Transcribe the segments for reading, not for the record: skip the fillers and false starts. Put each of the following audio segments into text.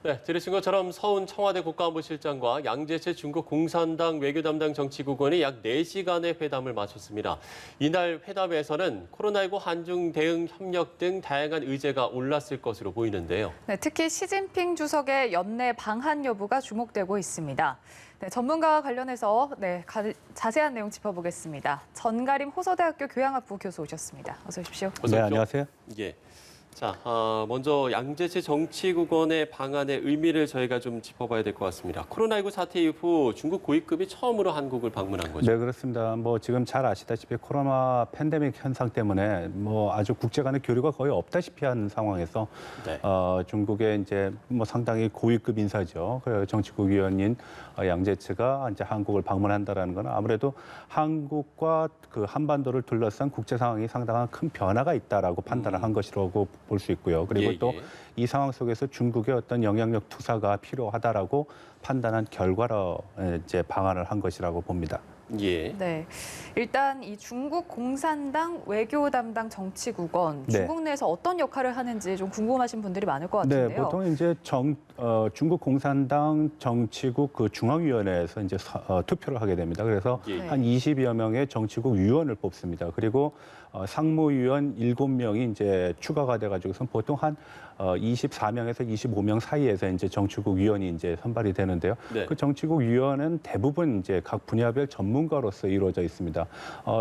네, 들으신 것처럼 서훈 청와대 국가안보실장과 양재채 중국 공산당 외교 담당 정치국원이 약 4시간의 회담을 마쳤습니다. 이날 회담에서는 코로나19 한중 대응 협력 등 다양한 의제가 올랐을 것으로 보이는데요. 네, 특히 시진핑 주석의 연내 방한 여부가 주목되고 있습니다. 네, 전문가와 관련해서 자세한 내용 짚어보겠습니다. 전가림 호서대학교 교양학부 교수 오셨습니다. 어서 오십시오. 네, 안녕하세요. 예. 자, 먼저 양재채 정치국원의 방한의 의미를 저희가 좀 짚어봐야 될 것 같습니다. 코로나19 사태 이후 중국 고위급이 처음으로 한국을 방문한 거죠. 네, 그렇습니다. 지금 잘 아시다시피 코로나 팬데믹 현상 때문에 아주 국제 간의 교류가 거의 없다시피 한 상황에서 네. 중국의 이제 상당히 고위급 인사죠. 그 정치국 위원인 양재채가 이제 한국을 방문한다라는 건 아무래도 한국과 그 한반도를 둘러싼 국제 상황이 상당한 큰 변화가 있다라고 판단을 한 것이라고 볼 수 있고요. 그리고 또 이 상황 속에서 중국의 어떤 영향력 투사가 필요하다라고 판단한 결과로 이제 방한을 한 것이라고 봅니다. 예. 네, 일단 이 중국 공산당 외교 담당 정치국원 네. 중국 내에서 어떤 역할을 하는지 좀 궁금하신 분들이 많을 것 네, 같은데요. 보통 이제 중국 공산당 정치국 그 중앙위원회에서 이제 투표를 하게 됩니다. 그래서 한 20여 명의 정치국 위원을 뽑습니다. 그리고 상무위원 7명이 이제 추가가 돼가지고서 보통 한 24명에서 25명 사이에서 이제 정치국 위원이 이제 선발이 되는데요. 네. 그 정치국 위원은 대부분 이제 각 분야별 전문가로서 이루어져 있습니다.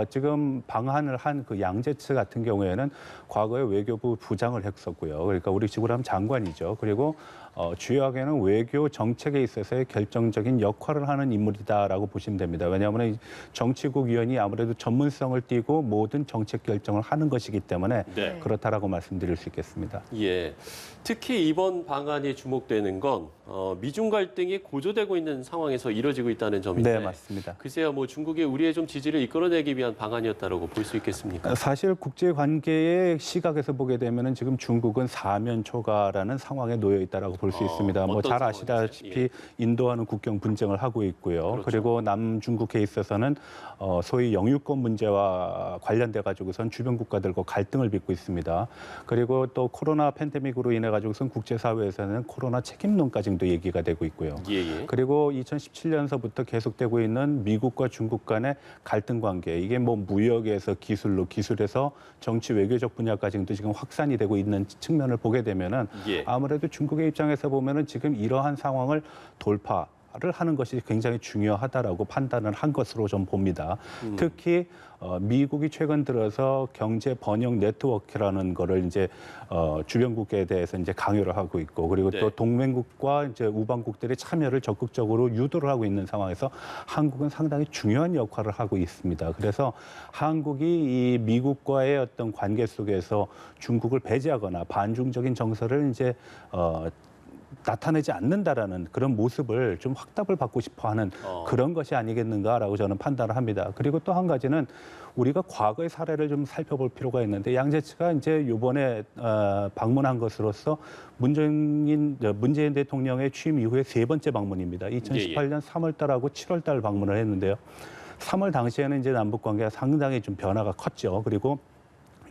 지금 방한을 한 그 양재채 같은 경우에는 과거에 외교부 부장을 했었고요. 그러니까 우리 식으로 하면 장관이죠. 그리고 주요하게는 외교 정책에 있어서의 결정적인 역할을 하는 인물이다라고 보시면 됩니다. 왜냐하면 정치국 위원이 아무래도 전문성을 띠고 모든 정책 결정을 하는 것이기 때문에 네. 그렇다라고 말씀드릴 수 있겠습니다. 예. 특히 이번 방안이 주목되는 건 미중 갈등이 고조되고 있는 상황에서 이뤄지고 있다는 점인데. 네, 맞습니다. 글쎄요, 우리의 좀 지지를 이끌어내기 위한 방안이었다고 볼 수 있겠습니까? 사실 국제 관계의 시각에서 보게 되면은 지금 중국은 사면 초과라는 상황에 놓여 있다라고 볼 수 있습니다. 잘 아시다시피 인도와는 국경 분쟁을 하고 있고요. 그렇죠. 그리고 남중국해 있어서는 소위 영유권 문제와 관련돼 가지고선 주변 국가들과 갈등을 빚고 있습니다. 그리고 또 코로나 팬데믹으로 인해 가지고선 국제사회에서는 코로나 책임론까지도 얘기가 되고 있고요. 예. 그리고 2017년서부터 계속되고 있는 미국과 중국 간의 갈등 관계, 이게 무역에서 기술에서 정치 외교적 분야까지도 지금 확산이 되고 있는 측면을 보게 되면은 아무래도 중국의 입장에서 보면은 지금 이러한 상황을 돌파를 하는 것이 굉장히 중요하다라고 판단을 한 것으로 좀 봅니다. 특히 미국이 최근 들어서 경제 번영 네트워크라는 거를 이제 주변국에 대해서 이제 강요를 하고 있고, 그리고 또 동맹국과 이제 우방국들의 참여를 적극적으로 유도를 하고 있는 상황에서 한국은 상당히 중요한 역할을 하고 있습니다. 그래서 한국이 이 미국과의 어떤 관계 속에서 중국을 배제하거나 반중적인 정서를 이제 나타내지 않는다라는 그런 모습을 좀 확답을 받고 싶어하는 그런 것이 아니겠는가라고 저는 판단을 합니다. 그리고 또 한 가지는 우리가 과거의 사례를 좀 살펴볼 필요가 있는데, 양재채가 이제 이번에 방문한 것으로서 문재인 대통령의 취임 이후에 3번째 방문입니다. 2018년 3월달하고 7월달 방문을 했는데요. 3월 당시에는 이제 남북 관계가 상당히 좀 변화가 컸죠. 그리고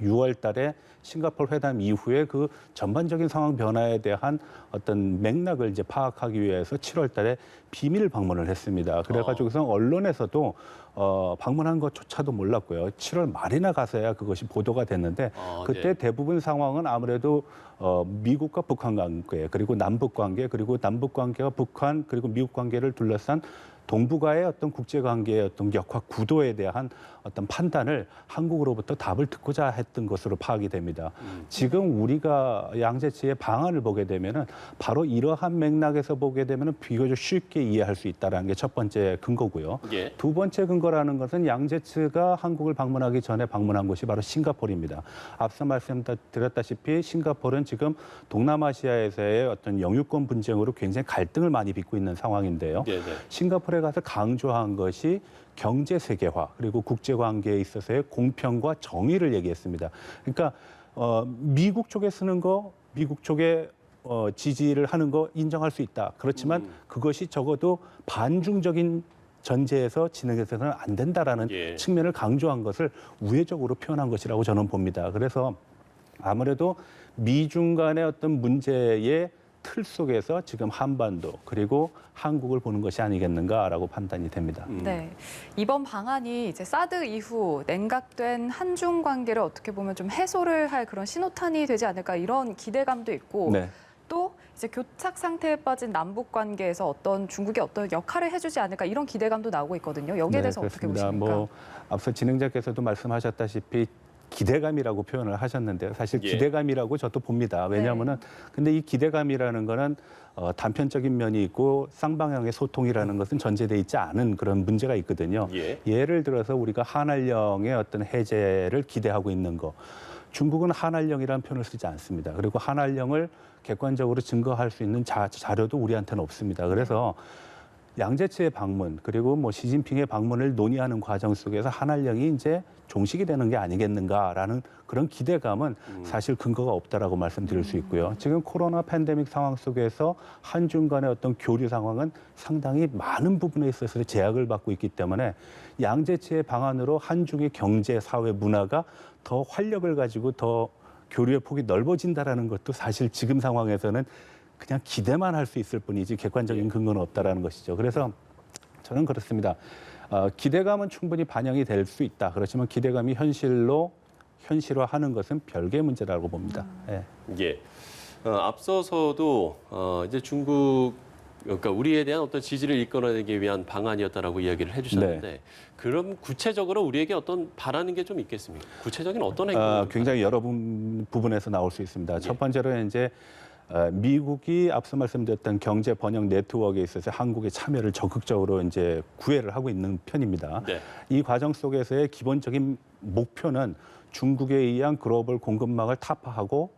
6월 달에 싱가포르 회담 이후에 그 전반적인 상황 변화에 대한 어떤 맥락을 이제 파악하기 위해서 7월 달에 비밀 방문을 했습니다. 그래가지고서 언론에서도 방문한 것조차도 몰랐고요. 7월 말이나 가서야 그것이 보도가 됐는데 그때 대부분 상황은 아무래도 미국과 북한 관계, 그리고 남북 관계, 그리고 남북 관계와 북한, 그리고 미국 관계를 둘러싼 동북아의 어떤 국제관계의 어떤 역학 구도에 대한 어떤 판단을 한국으로부터 답을 듣고자 했던 것으로 파악이 됩니다. 지금 우리가 양재채의 방안을 보게 되면은 바로 이러한 맥락에서 보게 되면은 비교적 쉽게 이해할 수 있다는 게 첫 번째 근거고요. 두 번째 근거라는 것은 양재채가 한국을 방문하기 전에 방문한 곳이 바로 싱가포르입니다. 앞서 말씀드렸다시피 싱가포르는 지금 동남아시아에서의 어떤 영유권 분쟁으로 굉장히 갈등을 많이 빚고 있는 상황인데요. 싱가포르에 가서 강조한 것이 경제 세계화, 그리고 국제 관계에 있어서의 공평과 정의를 얘기했습니다. 그러니까 미국 쪽에 쓰는 거, 미국 쪽에 지지를 하는 거 인정할 수 있다. 그렇지만 그것이 적어도 반중적인 전제에서 진행해서는 안 된다라는 측면을 강조한 것을 우회적으로 표현한 것이라고 저는 봅니다. 그래서 아무래도 미중 간의 어떤 문제에 틀 속에서 지금 한반도 그리고 한국을 보는 것이 아니겠는가라고 판단이 됩니다. 네, 이번 방안이 이제 사드 이후 냉각된 한중 관계를 어떻게 보면 좀 해소를 할 그런 신호탄이 되지 않을까 이런 기대감도 있고 네. 또 이제 교착 상태에 빠진 남북 관계에서 어떤 중국이 어떤 역할을 해주지 않을까 이런 기대감도 나오고 있거든요. 여기에 대해서 어떻게 그렇습니다. 보십니까? 뭐 앞서 진행자께서도 말씀하셨다시피 기대감이라고 표현을 하셨는데요. 사실 예. 기대감이라고 저도 봅니다. 왜냐하면은 근데 이 기대감이라는 거는 단편적인 면이 있고 쌍방향의 소통이라는 것은 전제돼 있지 않은 그런 문제가 있거든요. 예. 예를 들어서 우리가 한알령의 어떤 해제를 기대하고 있는 거. 중국은 한알령이라는 표현을 쓰지 않습니다. 그리고 한알령을 객관적으로 증거할 수 있는 자료도 우리한테는 없습니다. 그래서 양재치의 방문 그리고 뭐 시진핑의 방문을 논의하는 과정 속에서 한알령이 이제 종식이 되는 게 아니겠는가라는 그런 기대감은 사실 근거가 없다라고 말씀드릴 수 있고요. 지금 코로나 팬데믹 상황 속에서 한중 간의 어떤 교류 상황은 상당히 많은 부분에 있어서 제약을 받고 있기 때문에 양재치의 방안으로 한중의 경제, 사회, 문화가 더 활력을 가지고 더 교류의 폭이 넓어진다라는 것도 사실 지금 상황에서는 그냥 기대만 할 수 있을 뿐이지 객관적인 근거는 없다라는 것이죠. 그래서 저는 그렇습니다. 기대감은 충분히 반영이 될 수 있다. 그렇지만 기대감이 현실화하는 것은 별개의 문제라고 봅니다. 예. 예. 앞서서도 이제 중국 그러니까 우리에 대한 어떤 지지를 이끌어내기 위한 방안이었다라고 이야기를 해주셨는데 그럼 구체적으로 우리에게 어떤 바라는 게 좀 있겠습니까? 구체적인 어떤 행동? 굉장히 여러 부분에서 나올 수 있습니다. 첫 번째로 이제 미국이 앞서 말씀드렸던 경제 번영 네트워크에 있어서 한국의 참여를 적극적으로 이제 구애를 하고 있는 편입니다. 네. 이 과정 속에서의 기본적인 목표는 중국에 의한 글로벌 공급망을 타파하고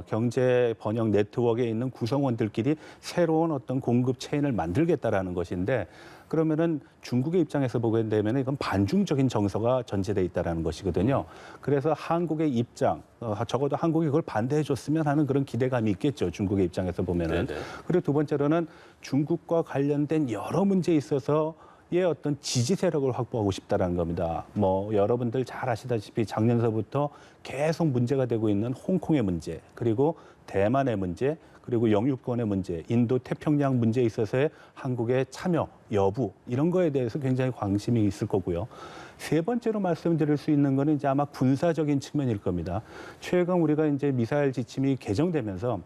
경제 번영 네트워크에 있는 구성원들끼리 새로운 어떤 공급 체인을 만들겠다라는 것인데 그러면은 중국의 입장에서 보게 되면 이건 반중적인 정서가 전제돼 있다라는 것이거든요. 그래서 한국의 입장, 적어도 한국이 그걸 반대해 줬으면 하는 그런 기대감이 있겠죠. 중국의 입장에서 보면은. 네네. 그리고 두 번째로는 중국과 관련된 여러 문제에 있어서 의 어떤 지지 세력을 확보하고 싶다라는 겁니다. 뭐 여러분들 잘 아시다시피 작년서부터 계속 문제가 되고 있는 홍콩의 문제, 그리고 대만의 문제, 그리고 영유권의 문제, 인도 태평양 문제에 있어서의 한국의 참여 여부 이런 거에 대해서 굉장히 관심이 있을 거고요. 세 번째로 말씀드릴 수 있는 거는 이제 아마 군사적인 측면일 겁니다. 최근 우리가 이제 미사일 지침이 개정되면서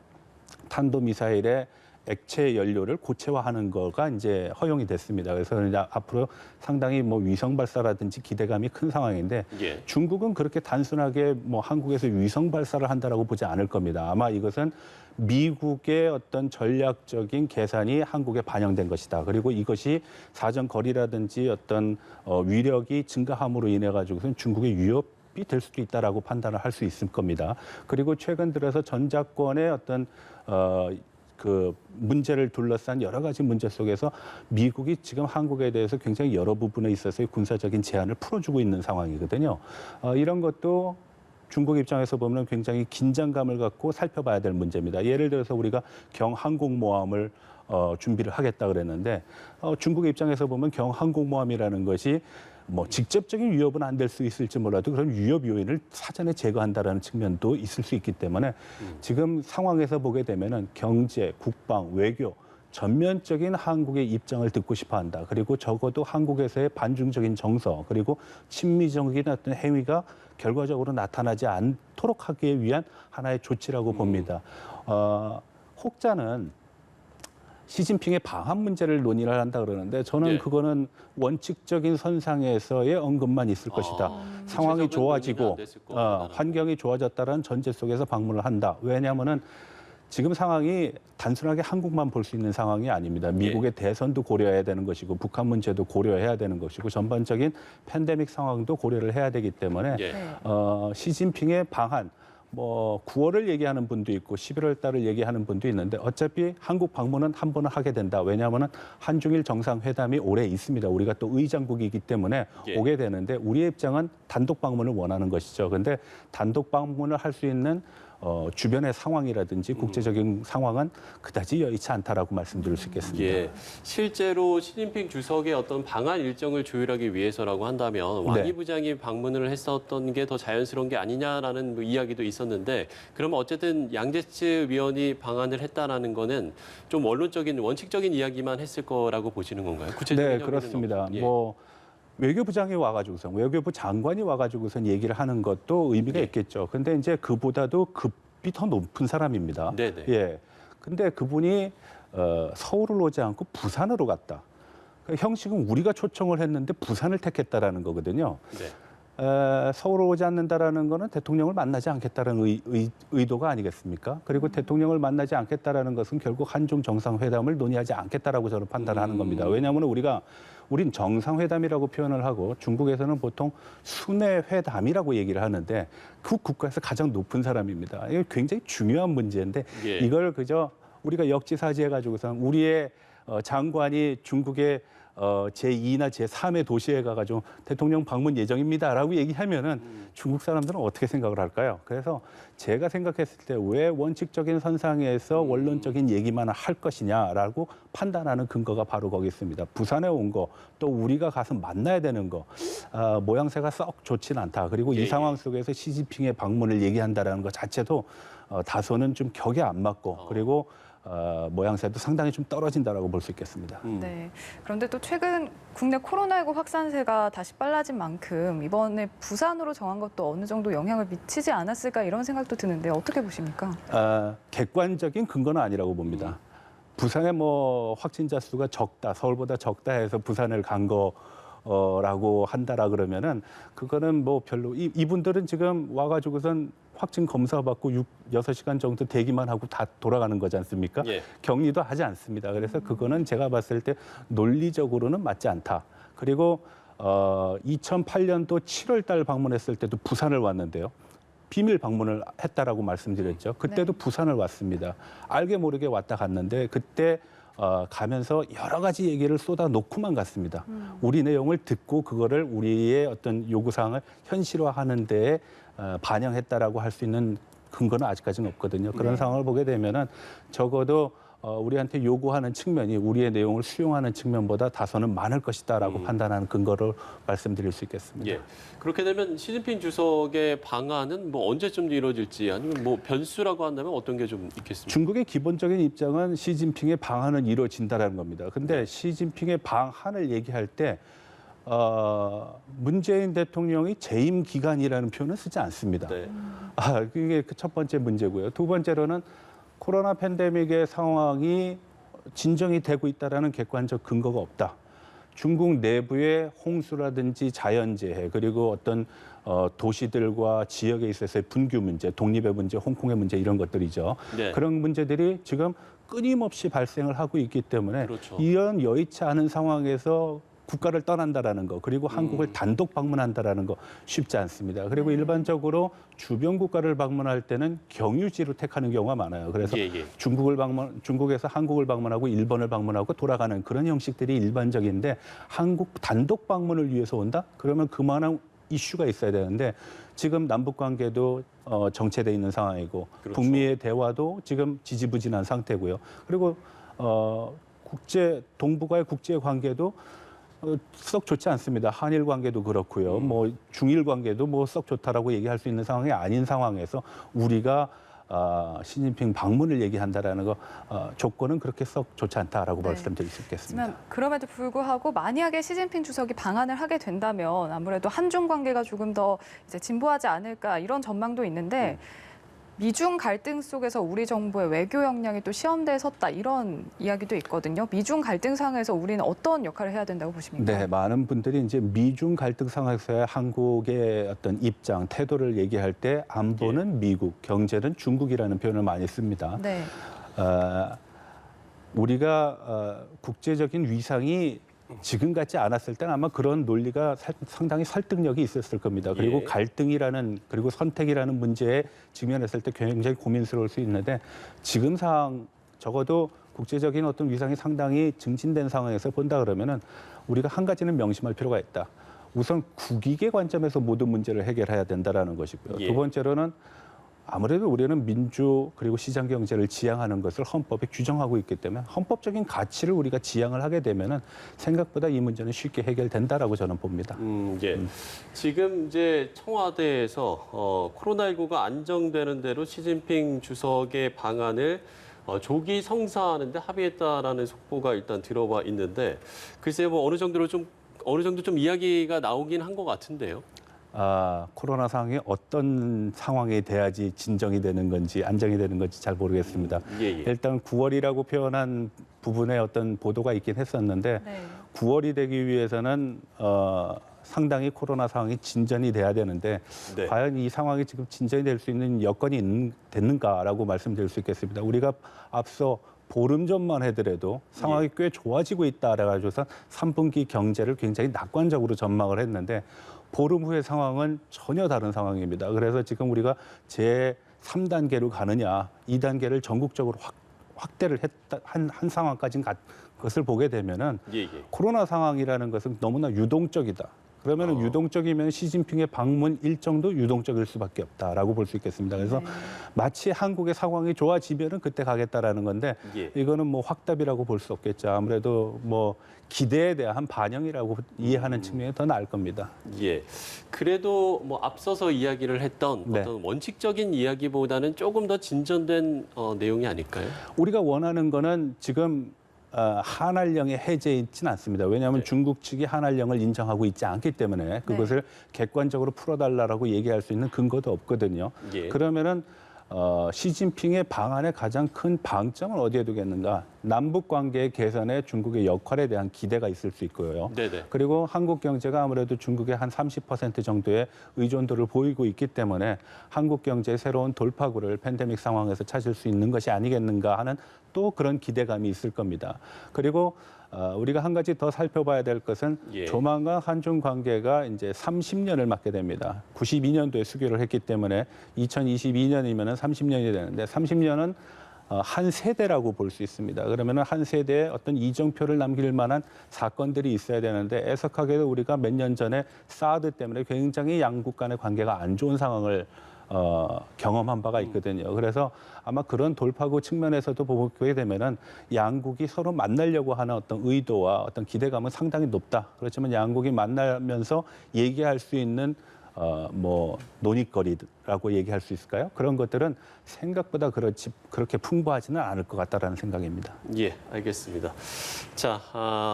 탄도미사일의 액체 연료를 고체화하는 거가 이제 허용이 됐습니다. 그래서 이제 앞으로 상당히 뭐 위성 발사라든지 기대감이 큰 상황인데 예. 중국은 그렇게 단순하게 뭐 한국에서 위성 발사를 한다라고 보지 않을 겁니다. 아마 이것은 미국의 어떤 전략적인 계산이 한국에 반영된 것이다. 그리고 이것이 사정 거리라든지 어떤 위력이 증가함으로 인해 가지고선 중국의 위협이 될 수도 있다라고 판단을 할 수 있을 겁니다. 그리고 최근 들어서 전작권의 어떤 그 문제를 둘러싼 여러 가지 문제 속에서 미국이 지금 한국에 대해서 굉장히 여러 부분에 있어서의 군사적인 제한을 풀어주고 있는 상황이거든요. 이런 것도 중국 입장에서 보면 굉장히 긴장감을 갖고 살펴봐야 될 문제입니다. 예를 들어서 우리가 경항공모함을 준비를 하겠다 그랬는데 중국 입장에서 보면 경항공모함이라는 것이 뭐 직접적인 위협은 안 될 수 있을지 몰라도 그런 위협 요인을 사전에 제거한다라는 측면도 있을 수 있기 때문에 지금 상황에서 보게 되면은 경제, 국방, 외교 전면적인 한국의 입장을 듣고 싶어 한다. 그리고 적어도 한국에서의 반중적인 정서 그리고 친미적인 어떤 행위가 결과적으로 나타나지 않도록 하기 위한 하나의 조치라고 봅니다. 혹자는 시진핑의 방한 문제를 논의를 한다 그러는데 저는 예. 그거는 원칙적인 선상에서의 언급만 있을 것이다. 상황이 구체적인 논의는 좋아지고 안 됐을 거다라는 환경이 좋아졌다는 전제 속에서 방문을 한다. 왜냐하면은 지금 상황이 단순하게 한국만 볼 수 있는 상황이 아닙니다. 미국의 대선도 고려해야 되는 것이고 북한 문제도 고려해야 되는 것이고 전반적인 팬데믹 상황도 고려를 해야 되기 때문에 예. 시진핑의 방한 뭐 9월을 얘기하는 분도 있고 11월 달을 얘기하는 분도 있는데 어차피 한국 방문은 한 번은 하게 된다. 왜냐하면 한중일 정상회담이 올해 있습니다. 우리가 또 의장국이기 때문에 예. 오게 되는데 우리의 입장은 단독 방문을 원하는 것이죠. 그런데 단독 방문을 할 수 있는 주변의 상황이라든지 국제적인 상황은 그다지 여의치 않다라고 말씀드릴 수 있겠습니다. 예, 실제로 시진핑 주석의 어떤 방한 일정을 조율하기 위해서라고 한다면 왕이 네. 부장이 방문을 했었던 게 더 자연스러운 게 아니냐라는 뭐 이야기도 있었는데 그러면 어쨌든 양제츠 위원이 방한을 했다라는 거는 좀 원론적인 원칙적인 이야기만 했을 거라고 보시는 건가요? 구체적인 네, 협의는 그렇습니다. 없- 예. 뭐 외교부장이 와가지고선 외교부 장관이 와가지고선 얘기를 하는 것도 의미가 예. 있겠죠. 근데 이제 그보다도 급이 더 높은 사람입니다. 네네. 예. 근데 그분이 서울을 오지 않고 부산으로 갔다. 그 형식은 우리가 초청을 했는데 부산을 택했다라는 거거든요. 네. 서울을 오지 않는다라는 거는 대통령을 만나지 않겠다는 의도가 아니겠습니까? 그리고 대통령을 만나지 않겠다라는 것은 결국 한중 정상회담을 논의하지 않겠다라고 저는 판단하는 겁니다. 왜냐하면 우린 정상회담이라고 표현을 하고 중국에서는 보통 순회회담이라고 얘기를 하는데 그 국가에서 가장 높은 사람입니다. 이게 굉장히 중요한 문제인데 예. 이걸 그저 우리가 역지사지해가지고선 우리의 장관이 중국의 제2나 제3의 도시에 가가지고 대통령 방문 예정입니다라고 얘기하면은 중국 사람들은 어떻게 생각을 할까요? 그래서 제가 생각했을 때 왜 원칙적인 선상에서 원론적인 얘기만 할 것이냐라고 판단하는 근거가 바로 거기 있습니다. 부산에 온 거, 또 우리가 가서 만나야 되는 거, 모양새가 썩 좋진 않다. 그리고 예, 이 상황 속에서 시진핑의 방문을 얘기한다라는 것 자체도 다소는 좀 격에 안 맞고 그리고 모양새도 상당히 좀 떨어진다라고 볼 수 있겠습니다. 네. 그런데 또 최근 국내 코로나19 확산세가 다시 빨라진 만큼 이번에 부산으로 정한 것도 어느 정도 영향을 미치지 않았을까 이런 생각도 드는데 어떻게 보십니까? 객관적인 근거는 아니라고 봅니다. 부산의 뭐 확진자 수가 적다, 서울보다 적다 해서 부산을 간 거라고 한다라 그러면은 그거는 뭐 별로 이분들은 지금 와가지고선 확진 검사 받고 6-6시간 정도 대기만 하고 다 돌아가는 거지 않습니까? 예. 격리도 하지 않습니다. 그래서 그거는 제가 봤을 때 논리적으로는 맞지 않다. 그리고 2008년도 7월 달 방문했을 때도 부산을 왔는데요. 비밀 방문을 했다라고 말씀드렸죠. 그때도 네. 부산을 왔습니다. 알게 모르게 왔다 갔는데 그때 가면서 여러 가지 얘기를 쏟아 놓고만 갔습니다. 우리 내용을 듣고 그거를 우리의 어떤 요구사항을 현실화하는 데에 반영했다라고 할 수 있는 근거는 아직까지는 없거든요. 그런 네. 상황을 보게 되면은 적어도 우리한테 요구하는 측면이 우리의 내용을 수용하는 측면보다 다소는 많을 것이다라고 판단하는 근거를 말씀드릴 수 있겠습니다. 예. 그렇게 되면 시진핑 주석의 방안은 뭐 언제쯤 이루어질지 아니면 뭐 변수라고 한다면 어떤 게 좀 있겠습니까? 중국의 기본적인 입장은 시진핑의 방한은 이루어진다라는 겁니다. 근데 시진핑의 방한을 얘기할 때 문재인 대통령이 재임 기간이라는 표현을 쓰지 않습니다. 네. 그게 그 첫 번째 문제고요. 두 번째로는 코로나 팬데믹의 상황이 진정이 되고 있다라는 객관적 근거가 없다. 중국 내부의 홍수라든지 자연재해 그리고 어떤 도시들과 지역에 있어서의 분규 문제, 독립의 문제, 홍콩의 문제 이런 것들이죠. 네. 그런 문제들이 지금 끊임없이 발생을 하고 있기 때문에 그렇죠. 이런 여의치 않은 상황에서 국가를 떠난다라는 거 그리고 한국을 단독 방문한다라는 거 쉽지 않습니다. 그리고 일반적으로 주변 국가를 방문할 때는 경유지로 택하는 경우가 많아요. 그래서 예, 예. 중국에서 한국을 방문하고 일본을 방문하고 돌아가는 그런 형식들이 일반적인데 한국 단독 방문을 위해서 온다? 그러면 그만한 이슈가 있어야 되는데 지금 남북 관계도 정체돼 있는 상황이고 그렇죠. 북미의 대화도 지금 지지부진한 상태고요. 그리고 동북아의 국제 관계도 썩 좋지 않습니다. 한일 관계도 그렇고요. 뭐 중일 관계도 뭐 썩 좋다라고 얘기할 수 있는 상황이 아닌 상황에서 우리가 시진핑 방문을 얘기한다라는 거 조건은 그렇게 썩 좋지 않다라고 네. 말씀드릴 수 있겠습니다. 하지만 그럼에도 불구하고 만약에 시진핑 주석이 방한을 하게 된다면 아무래도 한중 관계가 조금 더 이제 진보하지 않을까 이런 전망도 있는데 미중 갈등 속에서 우리 정부의 외교 역량이 또 시험대에 섰다 이런 이야기도 있거든요. 미중 갈등 상황에서 우리는 어떤 역할을 해야 된다고 보십니까? 네, 많은 분들이 이제 미중 갈등 상황에서의 한국의 어떤 입장, 태도를 얘기할 때 안보는 미국, 경제는 중국이라는 표현을 많이 씁니다. 네. 우리가 국제적인 위상이 지금 같지 않았을 때는 아마 그런 논리가 상당히 설득력이 있었을 겁니다. 그리고 예. 갈등이라는 그리고 선택이라는 문제에 직면했을 때 굉장히 고민스러울 수 있는데 지금 상황 적어도 국제적인 어떤 위상이 상당히 증진된 상황에서 본다 그러면은 우리가 한 가지는 명심할 필요가 있다. 우선 국익의 관점에서 모든 문제를 해결해야 된다라는 것이고요. 예. 두 번째로는 아무래도 우리는 민주 그리고 시장 경제를 지향하는 것을 헌법에 규정하고 있기 때문에 헌법적인 가치를 우리가 지향을 하게 되면은 생각보다 이 문제는 쉽게 해결된다라고 저는 봅니다. 예. 지금 이제 청와대에서 코로나19가 안정되는 대로 시진핑 주석의 방안을 조기 성사하는데 합의했다라는 속보가 일단 들어와 있는데 글쎄 뭐 어느 정도 좀 이야기가 나오긴 한 것 같은데요. 코로나 상황이 어떤 상황이 돼야지 진정이 되는 건지 안정이 되는 건지 잘 모르겠습니다. 예. 일단 9월이라고 표현한 부분에 어떤 보도가 있긴 했었는데 네. 9월이 되기 위해서는 상당히 코로나 상황이 진전이 돼야 되는데 네. 과연 이 상황이 지금 진전이 될 수 있는 여건이 됐는가라고 말씀드릴 수 있겠습니다. 우리가 앞서 보름 전만 하더라도 상황이 꽤 좋아지고 있다라고 해서 3분기 경제를 굉장히 낙관적으로 전망을 했는데 보름 후의 상황은 전혀 다른 상황입니다. 그래서 지금 우리가 제3단계로 가느냐, 2단계를 전국적으로 확대를 한 상황까지 간 것을 보게 되면은 예. 코로나 상황이라는 것은 너무나 유동적이다. 그러면은 유동적이면 시진핑의 방문 일정도 유동적일 수밖에 없다라고 볼 수 있겠습니다. 그래서 마치 한국의 상황이 좋아지면은 그때 가겠다라는 건데 예. 이거는 뭐 확답이라고 볼 수 없겠죠. 아무래도 뭐 기대에 대한 반영이라고 이해하는 측면이 더 나을 겁니다. 예. 그래도 뭐 앞서서 이야기를 했던 네. 어떤 원칙적인 이야기보다는 조금 더 진전된 내용이 아닐까요? 우리가 원하는 거는 지금 한알령의 해제에 있지는 않습니다. 왜냐하면 네. 중국 측이 한알령을 인정하고 있지 않기 때문에 그것을 객관적으로 풀어달라고 얘기할 수 있는 근거도 없거든요. 예. 그러면은 시진핑의 방안의 가장 큰 방점을 어디에 두겠는가? 남북 관계의 개선에 중국의 역할에 대한 기대가 있을 수 있고요. 네네. 그리고 한국 경제가 아무래도 중국의 한 30% 정도의 의존도를 보이고 있기 때문에 한국 경제의 새로운 돌파구를 팬데믹 상황에서 찾을 수 있는 것이 아니겠는가 하는 또 그런 기대감이 있을 겁니다. 그리고 우리가 한 가지 더 살펴봐야 될 것은 예. 조만간 한중 관계가 이제 30년을 맞게 됩니다. 92년도에 수교를 했기 때문에 2022년이면은 30년이 되는데 30년은 한 세대라고 볼 수 있습니다. 그러면은 한 세대에 어떤 이정표를 남길 만한 사건들이 있어야 되는데 애석하게도 우리가 몇 년 전에 사드 때문에 굉장히 양국 간의 관계가 안 좋은 상황을 경험한 바가 있거든요. 그래서 아마 그런 돌파구 측면에서도 보게 되면은 양국이 서로 만나려고 하는 어떤 의도와 어떤 기대감은 상당히 높다. 그렇지만 양국이 만나면서 얘기할 수 있는 뭐 논의거리라고 얘기할 수 있을까요? 그런 것들은 생각보다 그렇게 풍부하지는 않을 것 같다라는 생각입니다. 예, 알겠습니다. 자,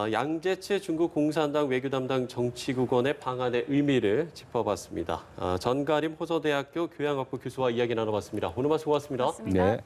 양재채 중국 공산당 외교 담당 정치국원의 방안의 의미를 짚어봤습니다. 전가림 호서대학교 교양학부 교수와 이야기 나눠봤습니다. 오늘 말씀 고맙습니다. 맞습니다. 네.